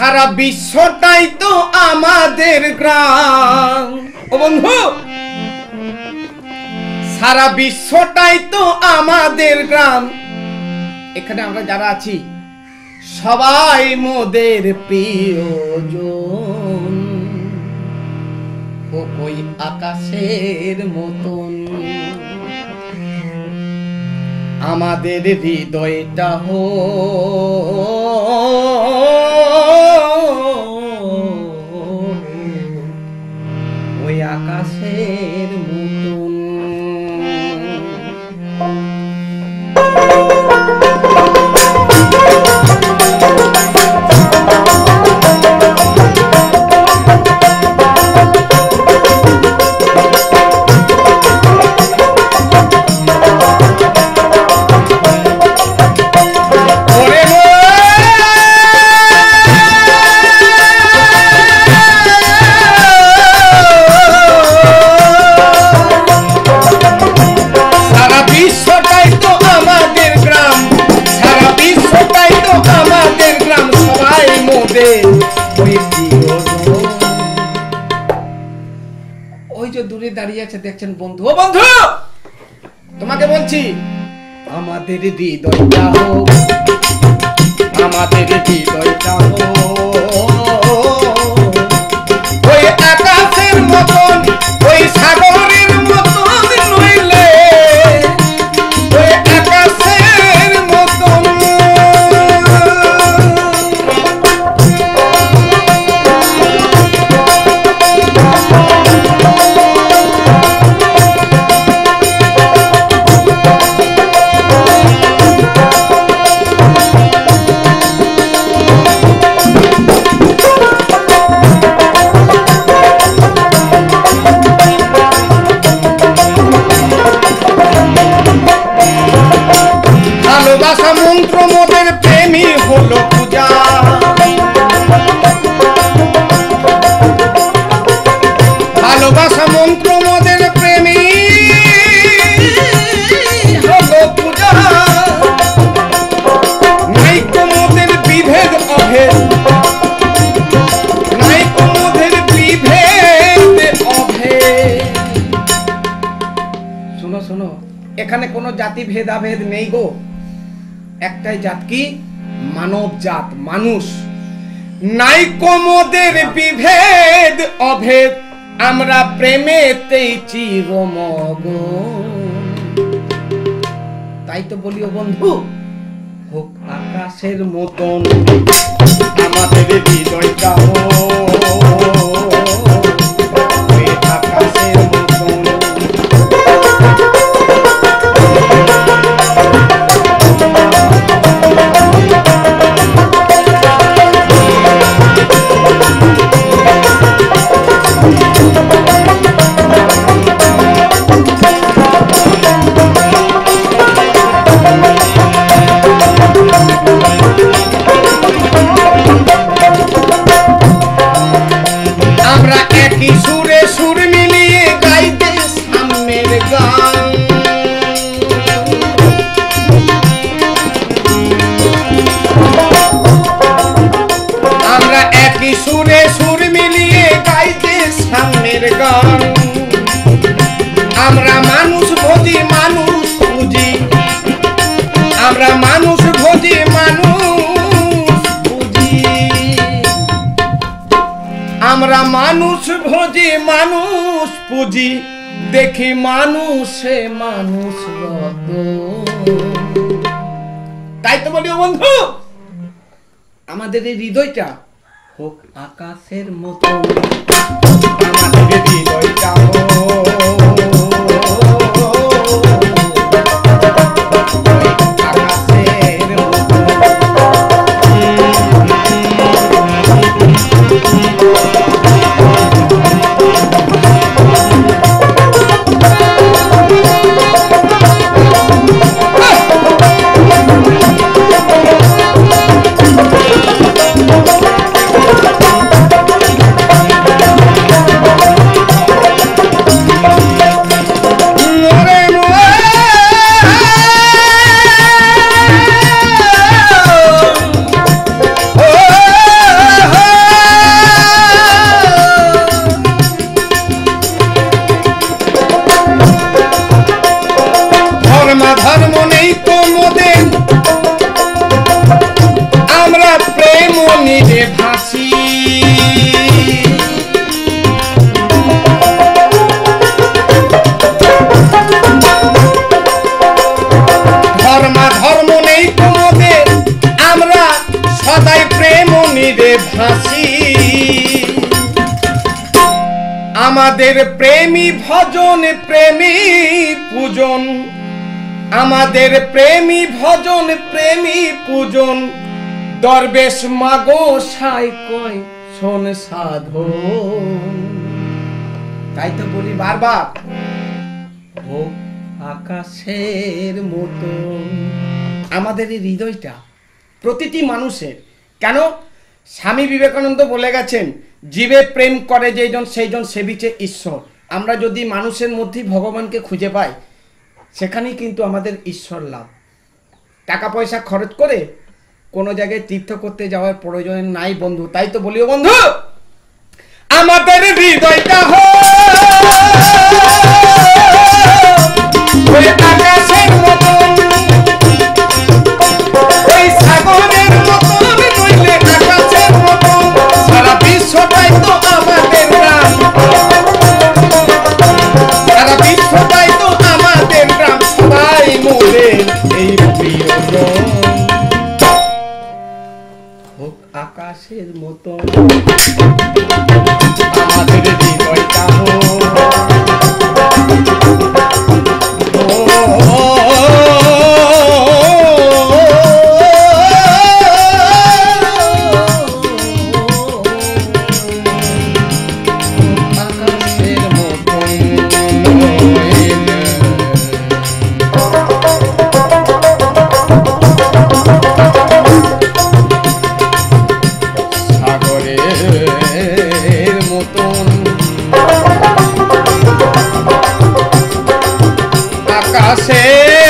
সারা বিশ্বটাই তো আমাদের গ্রাম। ও বন্ধু, সারা বিশ্বটাই তো আমাদের গ্রাম। এখানে আমরা যারা আছি সবাই মোদের প্রিয়জন। ওই আকাশের মতন আমাদের হৃদয়টা ওই আকাশের মতন। ওই যে দূরে দাঁড়িয়ে আছে দেখছেন বন্ধু। ও বন্ধু, তোমাকে বলছি আমাদের হৃদয়টা হোক, আমাদের হৃদয়টা ওই আকাশের মতন, ওই সাগরের মতন নইলে ওই আকাশের মতন। ভালোবাসা মন্ত্র মোদের প্রেমী হলো পূজা, ভালোবাসা মন্ত্র মোদের প্রেমী হলো পূজা। নাইকো মোদের বিভেদ অভেদ, নাইকো মোদের বিভেদ অভেদ। শোনো শোনো, এখানে কোনো জাতি ভেদাভেদ নেই গো। একটাই জাত, কি? মানব জাত, মানুষ। নাইকো মোদের বিভেদ অভেদ, আমরা প্রেমেতেই চিরমগ্ন। তাই তো বলিও বন্ধু, হোক আকাশের মতন আমাদের হৃদয়টা ওই আকাশের মতন। আমরা মানুষ ভোজি মানুষ পুজি, আমরা মানুষ ভোজি মানুষ পুজি, আমরা মানুষ ভোজি মানুষ পুজি, দেখি মানুষে মানুষ রত। তাই তো বলি বন্ধু, আমাদের এই হৃদয়টা হোক আকাশের মতো, আমাদের হৃদয়টা রে ভাসি আমাদের প্রেমী ভজন প্রেমী পূজন আমাদের প্রেমী ভজন প্রেমী পূজন দরবেশ মাগো সাই কয় শোন সাধন তাই তো বলি বারবার হোক আকাশের মতো আমাদের এই হৃদয়টা প্রতিটি মানুষের কেন স্বামী বিবেকানন্দ বলে গেছেন জীবে প্রেম করে যেজন সেইজন সেবিছে ঈশ্বর আমরা যদি মানুষের মধ্যে ভগবানকে খুঁজে পাই সেখানেই কিন্তু আমাদের ঈশ্বর লাভ টাকা পয়সা খরচ করে কোনো জায়গায় তীর্থ করতে যাওয়ার প্রয়োজন নাই বন্ধু তাই তো বলিও বন্ধু আমাদের হৃদয়টা হয় আকাশের মতন ওই সাগরের মতন নইলে আকাশের মতন সারা বিশ্বটাই তো আমাদের গ্রাম সারা বিশ্বটাই তো আমাদের গ্রাম সবাই মোরে এই প্রিয়জন হোক আকাশের মতন আমাদের হৃদয়টা আকাশে